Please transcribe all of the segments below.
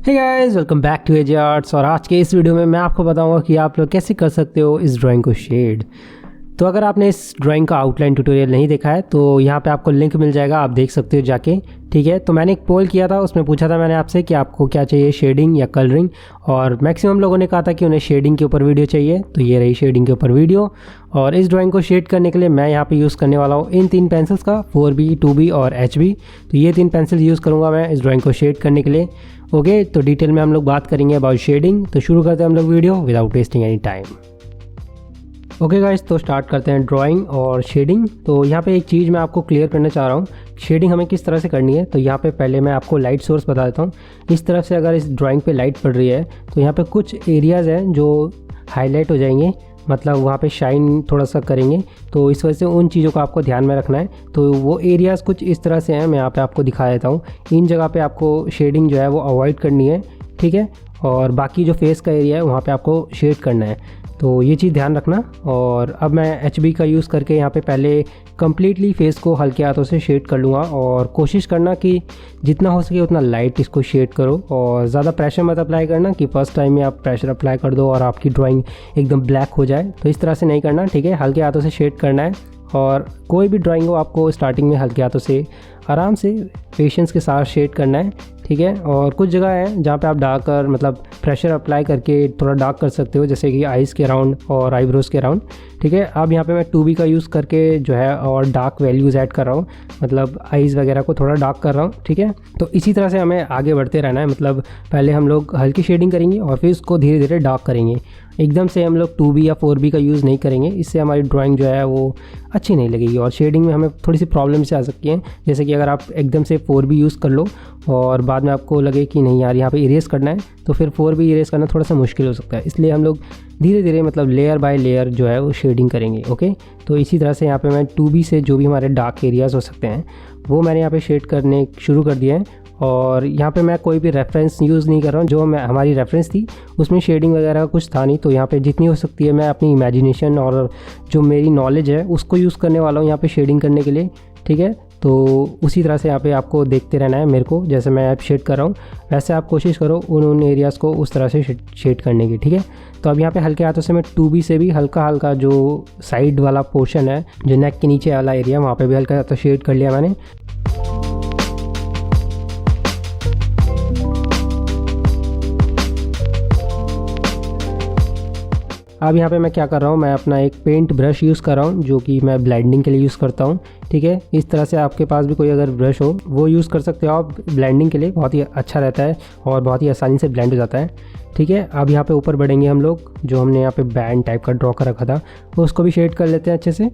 Hey guys, welcome back to AJ arts. और आज के इस वीडियो में मैं आपको बताऊंगा कि आप लोग कैसे कर सकते हो इस ड्राइंग को शेड। तो अगर आपने इस ड्राइंग का आउटलाइन ट्यूटोरियल नहीं देखा है तो यहाँ पे आपको लिंक मिल जाएगा, आप देख सकते हो जाके। ठीक है, तो मैंने एक पोल किया था, उसमें पूछा था मैंने आपसे कि आपको क्या चाहिए, शेडिंग या कलरिंग। और मैक्सिमम लोगों ने कहा था कि उन्हें शेडिंग के ऊपर वीडियो चाहिए, तो ये रही शेडिंग के ऊपर वीडियो। और इस ड्राइंग को शेड करने के लिए मैं यहाँ पे यूज़ करने वाला हूँ इन 3 पेंसिल्स का, 4B, 2B और HB। तो ये 3 पेंसिल यूज़ करूँगा मैं इस ड्राइंग को शेड करने के लिए। ओके, तो डिटेल में हम लोग बात करेंगे अबाउट शेडिंग। तो शुरू करते हैं हम लोग video without wasting any time. Okay guys, तो स्टार्ट करते हैं ड्राइंग और शेडिंग। तो यहाँ पे एक चीज़ मैं आपको क्लियर करना चाह रहा हूँ, शेडिंग हमें किस तरह से करनी है। तो यहाँ पे पहले मैं आपको लाइट सोर्स बता देता हूँ। इस तरफ से अगर इस ड्राइंग पे लाइट पड़ रही है तो यहाँ पे कुछ एरियाज़ हैं जो हाईलाइट हो जाएंगे, मतलब वहाँ पे शाइन थोड़ा सा करेंगे। तो इस वजह से उन चीज़ों को आपको ध्यान में रखना है। तो वो एरियाज़ कुछ इस तरह से हैं, मैं यहाँ पे आपको दिखा देता हूँ। इन जगह पे आपको शेडिंग जो है वो अवॉइड करनी है, ठीक है। और बाकी जो फेस का एरिया है वहाँ पे आपको शेड करना है, तो ये चीज़ ध्यान रखना। और अब मैं HB का यूज़ करके यहाँ पे पहले कम्प्लीटली फेस को हल्के हाथों से शेड कर लूँगा। और कोशिश करना कि जितना हो सके उतना लाइट इसको शेड करो, और ज़्यादा प्रेशर मत अप्लाई करना कि फर्स्ट टाइम में आप प्रेशर अप्लाई कर दो और आपकी ड्राइंग एकदम ब्लैक हो जाए। तो इस तरह से नहीं करना, ठीक है। हल्के हाथों से शेड करना है। और कोई भी ड्राइंग हो आपको स्टार्टिंग में हल्के हाथों से आराम से पेशेंस के साथ शेड करना है, ठीक है। और कुछ जगह है जहाँ पे आप डार्क कर मतलब प्रेशर अप्लाई करके थोड़ा डार्क कर सकते हो, जैसे कि आइज़ के राउंड और आईब्रोज़ के राउंड, ठीक है। अब यहाँ पे मैं 2B का यूज़ करके जो है और डार्क वैल्यूज़ ऐड कर रहा हूँ, मतलब आइज़ वगैरह को थोड़ा डार्क कर रहा हूँ, ठीक है। तो इसी तरह से हमें आगे बढ़ते रहना है, मतलब पहले हम लोग हल्की शेडिंग करेंगे और फिर उसको धीरे धीरे डार्क करेंगे। एकदम से हम लोग 2B या 4B का यूज़ नहीं करेंगे, इससे हमारी ड्राइंग जो है वो अच्छी नहीं लगेगी और शेडिंग में हमें थोड़ी सी प्रॉब्लम से आ सकती है। जैसे कि अगर आप एकदम से 4B यूज़ कर लो और बाद में आपको लगे कि नहीं यार यहाँ पे इरेज करना है, तो फिर 4B इरेज करना थोड़ा सा मुश्किल हो सकता है। इसलिए हम लोग धीरे धीरे मतलब लेयर बाय लेयर जो है वो शेडिंग करेंगे। ओके, तो इसी तरह से यहाँ पे मैं 2B से जो भी हमारे डार्क एरियाज़ हो सकते हैं वो मैंने यहाँ पे शेड करने शुरू कर दिए हैं। और यहाँ पे मैं कोई भी रेफरेंस यूज़ नहीं कर रहा हूँ, जो मैं हमारी रेफरेंस थी उसमें शेडिंग वगैरह कुछ था नहीं। तो यहाँ पे जितनी हो सकती है मैं अपनी इमेजिनेशन और जो मेरी नॉलेज है उसको यूज़ करने वाला हूँ यहाँ पे शेडिंग करने के लिए, ठीक है। तो उसी तरह से यहाँ पे आपको देखते रहना है मेरे को, जैसे मैं ऐप शेड कर रहा हूँ वैसे आप कोशिश करो उन एरियाज़ को उस तरह से शेड करने की, ठीक है। तो अब यहाँ पे हल्के हाथों से मैं 2B से भी हल्का हल्का जो साइड वाला पोर्शन है, जो नेक के नीचे वाला एरिया, वहाँ पे भी हल्का हाथों शेड कर लिया मैंने। अब यहाँ पे मैं क्या कर रहा हूँ, मैं अपना एक पेंट ब्रश यूज़ कर रहा हूँ जो कि मैं ब्लेंडिंग के लिए यूज़ करता हूँ, ठीक है। इस तरह से आपके पास भी कोई अगर ब्रश हो वो यूज़ कर सकते हो आप ब्लेंडिंग के लिए, बहुत ही अच्छा रहता है और बहुत ही आसानी से ब्लेंड हो जाता है, ठीक है। अब यहाँ पे ऊपर बढ़ेंगे हम लोग, जो हमने यहाँ पे बैंड टाइप का ड्रॉ कर रखा था वो उसको भी शेड कर लेते हैं अच्छे से।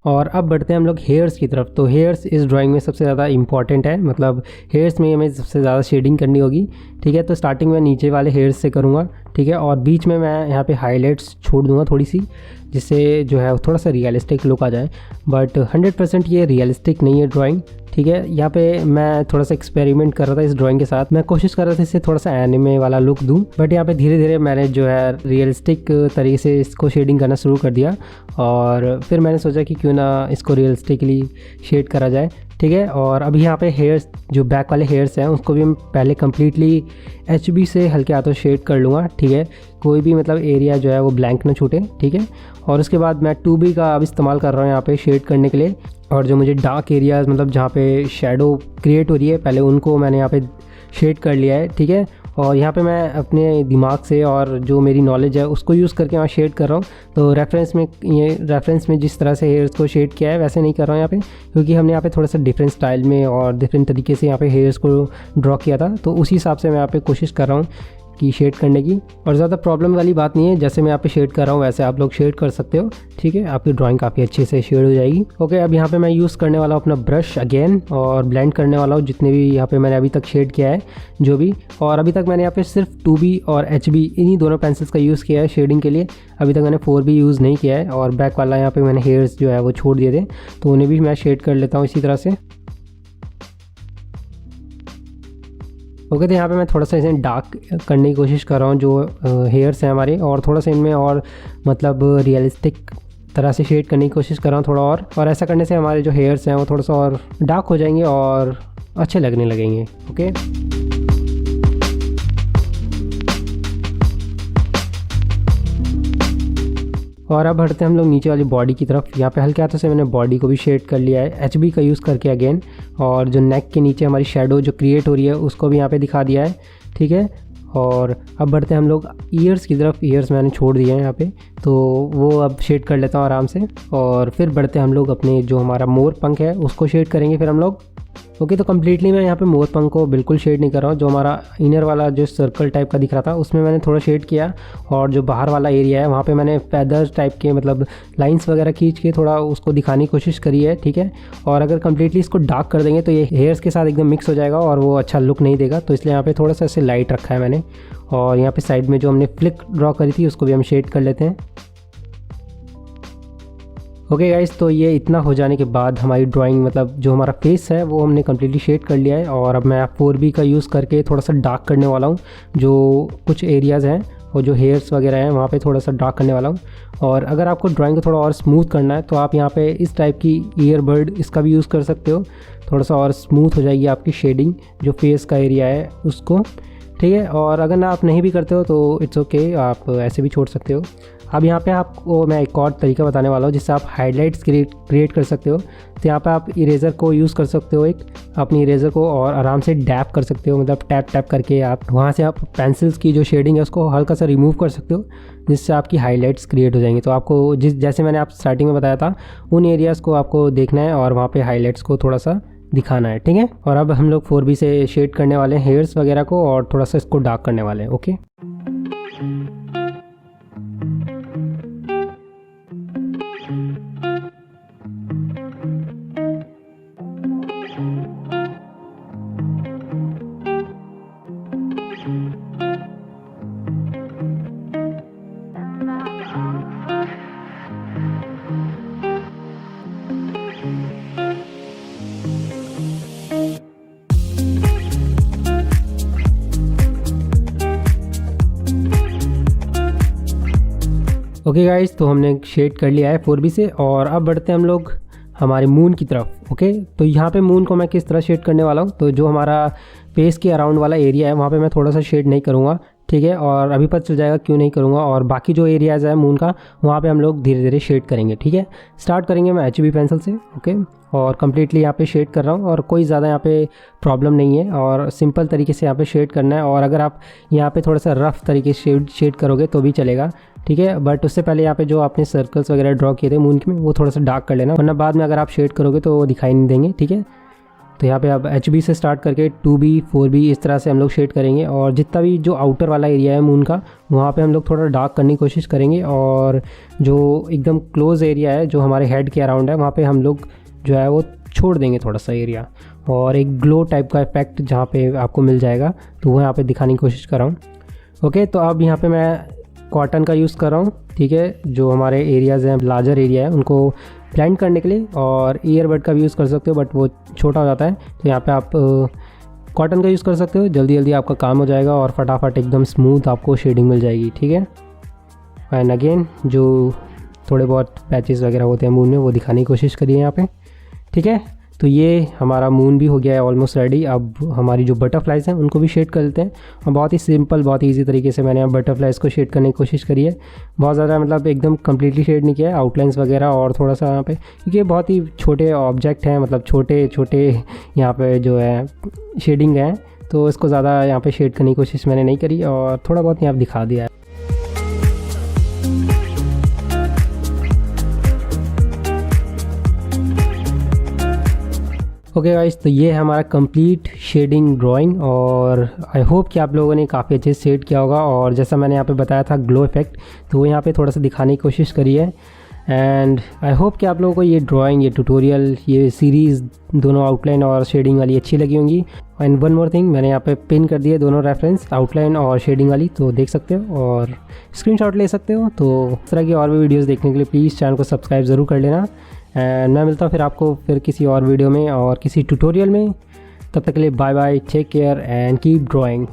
और अब बढ़ते हैं हम लोग हेयर्स की तरफ। तो हेयर्स इस ड्राइंग में सबसे ज़्यादा इंपॉर्टेंट है, मतलब हेयर्स में हमें सबसे ज़्यादा शेडिंग करनी होगी, ठीक है। तो स्टार्टिंग में नीचे वाले हेयर्स से करूँगा, ठीक है। और बीच में मैं यहाँ पे हाईलाइट्स छोड़ दूँगा थोड़ी सी, जिससे जो है थोड़ा सा रियलिस्टिक लुक आ जाए। बट 100% ये रियलिस्टिक नहीं है ड्राइंग, ठीक है। यहाँ पे मैं थोड़ा सा एक्सपेरिमेंट कर रहा था इस ड्राइंग के साथ, मैं कोशिश कर रहा था इससे थोड़ा सा एनिमे वाला लुक दूँ। बट यहाँ पे धीरे धीरे मैंने जो है रियलिस्टिक तरीके से इसको शेडिंग करना शुरू कर दिया। और फिर मैंने सोचा कि क्यों ना इसको रियलिस्टिकली शेड करा जाए, ठीक है। और अभी यहाँ पे हेयर्स, जो बैक वाले हेयर्स हैं उसको भी मैं पहले कम्प्लीटली HB से हल्के हाथों शेड कर लूँगा, ठीक है। कोई भी मतलब एरिया जो है वो ब्लैंक ना छूटे, ठीक है। और उसके बाद मैं 2B का अब इस्तेमाल कर रहा हूँ यहाँ पे शेड करने के लिए। और जो मुझे डार्क एरियाज़ मतलब जहाँ पे शैडो क्रिएट हो रही है पहले उनको मैंने यहाँ पे शेड कर लिया है, ठीक है। और यहाँ पे मैं अपने दिमाग से और जो मेरी नॉलेज है उसको यूज़ करके यहाँ शेड कर रहा हूँ। तो रेफरेंस में जिस तरह से हेयर्स को शेड किया है वैसे नहीं कर रहा हूँ यहाँ पे, क्योंकि हमने यहाँ पे थोड़ा सा डिफरेंट स्टाइल में और डिफरेंट तरीके से यहाँ पे हेयर्स को ड्रॉ किया था। तो उसी हिसाब से मैं यहाँ पे कोशिश कर रहा हूँ की शेड करने की। और ज़्यादा प्रॉब्लम वाली बात नहीं है, जैसे मैं यहाँ पे शेड कर रहा हूँ वैसे आप लोग शेड कर सकते हो, ठीक है। आपकी ड्राइंग काफ़ी अच्छे से शेड हो जाएगी। ओके, अब यहाँ पे मैं यूज़ करने वाला हूँ अपना ब्रश अगेन और ब्लेंड करने वाला हूँ जितने भी यहाँ पे मैंने अभी तक शेड किया है जो भी। और अभी तक मैंने यहाँ पे सिर्फ 2B और HB इन्हीं दोनों पेंसिल्स का यूज़ किया है शेडिंग के लिए। अभी तक मैंने 4B यूज़ नहीं किया है। और बैक वाला यहाँ पे मैंने हेयर्स जो है वो छोड़ दिए थे, तो उन्हें भी मैं शेड कर लेता हूँ इसी तरह से। ओके, तो यहाँ पे मैं थोड़ा सा इसे डार्क करने की कोशिश कर रहा हूँ जो हेयर्स हैं हमारे, और थोड़ा सा इनमें और मतलब रियलिस्टिक तरह से शेड करने की कोशिश कर रहा हूँ थोड़ा और ऐसा करने से हमारे जो हेयर्स हैं वो थोड़ा सा और डार्क हो जाएंगे और अच्छे लगने लगेंगे। ओके, और अब बढ़ते हैं हम लोग नीचे वाली बॉडी की तरफ। यहाँ पे हल्के हाथों से मैंने बॉडी को भी शेड कर लिया है HB का यूज़ करके अगेन, और जो नेक के नीचे हमारी शेडो जो क्रिएट हो रही है उसको भी यहाँ पे दिखा दिया है। ठीक है, और अब बढ़ते हैं हम लोग ईयर्स की तरफ। ईयर्स मैंने छोड़ दिए हैं यहाँ पे, तो वो अब शेड कर लेता हूँ आराम से। और फिर बढ़ते हैं हम लोग अपने जो हमारा मोर पंख है उसको शेड करेंगे फिर हम लोग। ओके, तो कम्प्लीटली मैं यहाँ पे मोर पंख को बिल्कुल शेड नहीं कर रहा हूँ। जो हमारा इनर वाला जो सर्कल टाइप का दिख रहा था उसमें मैंने थोड़ा शेड किया, और जो बाहर वाला एरिया है वहाँ पे मैंने फैदर्स टाइप के मतलब लाइंस वगैरह खींच के थोड़ा उसको दिखाने की कोशिश करी है। ठीक है, और अगर कम्प्लीटली इसको डार्क कर देंगे तो ये हेयर्स के साथ एकदम मिक्स हो जाएगा और वो अच्छा लुक नहीं देगा, तो इसलिए यहाँ पे थोड़ा सा ऐसे लाइट रखा है मैंने। और यहाँ पे साइड में जो हमने फ्लिक ड्रॉ करी थी उसको भी हम शेड कर लेते हैं। ओके गाइस, तो ये इतना हो जाने के बाद हमारी ड्राइंग मतलब जो हमारा फेस है वो हमने कम्प्लीटली शेड कर लिया है। और अब मैं 4B का यूज़ करके थोड़ा सा डार्क करने वाला हूँ। जो कुछ एरियाज़ हैं और जो हेयर्स वगैरह हैं वहाँ पे थोड़ा सा डार्क करने वाला हूँ। और अगर आपको ड्राइंग को थोड़ा और स्मूथ करना है तो आप यहाँ पे इस टाइप की ईयरबड इसका भी यूज़ कर सकते हो, थोड़ा सा और स्मूथ हो जाएगी आपकी शेडिंग जो फेस का एरिया है उसको। ठीक है, और अगर ना आप नहीं भी करते हो तो इट्स ओके, आप ऐसे भी छोड़ सकते हो। अब यहाँ पे आपको मैं एक और तरीका बताने वाला हूँ जिससे आप हाइलाइट्स क्रिएट कर सकते हो। तो यहाँ पे आप इरेज़र को यूज़ कर सकते हो, एक अपनी इरेज़र को, और आराम से डैप कर सकते हो, मतलब टैप करके आप वहाँ से आप पेंसिल्स की जो शेडिंग है उसको हल्का सा रिमूव कर सकते हो, जिससे आपकी हाइलाइट्स क्रिएट हो जाएंगी। तो आपको जैसे मैंने आप स्टार्टिंग में बताया था उन एरियाज़ को आपको देखना है और वहाँ पर हाईलाइट्स को थोड़ा सा दिखाना है। ठीक है, और अब हम लोग 4B से शेड करने वाले हैं हेयर्स वगैरह को और थोड़ा सा इसको डार्क करने वाले हैं। ओके, ओके गाइस, तो हमने शेड कर लिया है 4B से, और अब बढ़ते हैं हम लोग हमारे मून की तरफ। ओके, तो यहाँ पे मून को मैं किस तरह शेड करने वाला हूँ, तो जो हमारा फेस के अराउंड वाला एरिया है वहाँ पे मैं थोड़ा सा शेड नहीं करूँगा। ठीक है, और अभी पता चल जाएगा क्यों नहीं करूँगा, और बाकी जो एरियाज़ है मून का वहाँ पे हम लोग धीरे धीरे शेड करेंगे। ठीक है, स्टार्ट करेंगे मैं HB पेंसिल से। ओके, और कम्प्लीटली यहाँ पे शेड कर रहा हूँ और कोई ज़्यादा यहाँ पे प्रॉब्लम नहीं है, और सिंपल तरीके से यहाँ पे शेड करना है। और अगर आप यहाँ पे थोड़ा सा रफ़ तरीके से शेड करोगे तो भी चलेगा। ठीक है, बट उससे पहले यहाँ पे जो आपने सर्कल्स वगैरह ड्रॉ किए थे मून में वो थोड़ा सा डार्क कर लेना, वरना बाद में अगर आप शेड करोगे तो वो दिखाई नहीं देंगे। ठीक है, तो यहाँ पे अब HB से स्टार्ट करके 2B 4B इस तरह से हम लोग शेड करेंगे, और जितना भी जो आउटर वाला एरिया है मून का वहाँ पे हम लोग थोड़ा डार्क करने की कोशिश करेंगे, और जो एकदम क्लोज एरिया है जो हमारे हेड के अराउंड है वहाँ पे हम लोग जो है वो छोड़ देंगे थोड़ा सा एरिया, और एक ग्लो टाइप का इफेक्ट जहाँ पे आपको मिल जाएगा तो वो यहाँ पे दिखाने की कोशिश कर रहा हूँ। ओके, तो अब यहाँ पे मैं कॉटन का यूज़ कर रहा हूँ। ठीक है, जो हमारे एरियाज़ हैं लार्जर एरिया है उनको ब्लेंड करने के लिए, और ईयरबड का भी यूज़ कर सकते हो बट वो छोटा हो जाता है, तो यहाँ पे आप कॉटन का यूज़ कर सकते हो। जल्दी जल्दी आपका काम हो जाएगा और फटाफट एकदम स्मूथ आपको शेडिंग मिल जाएगी। ठीक है, एंड अगेन जो थोड़े बहुत पैचेस वगैरह होते हैं मून में वो दिखाने की कोशिश करिए यहाँ पे। ठीक है, तो ये हमारा मून भी हो गया है ऑलमोस्ट रेडी। अब हमारी जो बटरफ्लाइज़ हैं उनको भी शेड कर लेते हैं, और बहुत ही सिंपल बहुत ही ईजी तरीके से मैंने यहाँ बटरफ्लाइज़ को शेड करने की कोशिश करी है। बहुत ज़्यादा मतलब एकदम कम्प्लीटली शेड नहीं किया है, आउटलाइंस वगैरह और थोड़ा सा यहाँ पे, क्योंकि ये बहुत ही छोटे ऑब्जेक्ट हैं, मतलब छोटे छोटे यहाँ पे जो है शेडिंग है, तो इसको ज़्यादा यहाँ पे शेड करने की कोशिश मैंने नहीं करी, और थोड़ा बहुत यहाँ दिखा दिया है। ओके गाइस, तो ये है हमारा कंप्लीट शेडिंग ड्राइंग, और आई होप कि आप लोगों ने काफ़ी अच्छे से शेड किया होगा। और जैसा मैंने यहाँ पे बताया था ग्लो इफेक्ट, तो वो यहाँ पे थोड़ा सा दिखाने की कोशिश करी है। एंड आई होप कि आप लोगों को ये ड्राइंग, ये ट्यूटोरियल, ये सीरीज़ दोनों आउटलाइन और शेडिंग वाली अच्छी लगी होंगी। एंड वन मोर थिंग, मैंने यहाँ पे पिन कर दिए दोनों रेफरेंस, आउटलाइन और शेडिंग वाली, तो देख सकते हो और स्क्रीनशॉट ले सकते हो। तो इस तरह की और भी वीडियोज़ देखने के लिए प्लीज़ चैनल को सब्सक्राइब ज़रूर कर लेना। एंड मैं मिलता हूँ फिर आपको फिर किसी और वीडियो में और किसी ट्यूटोरियल में। तब तक के लिए bye bye, take care and keep drawing.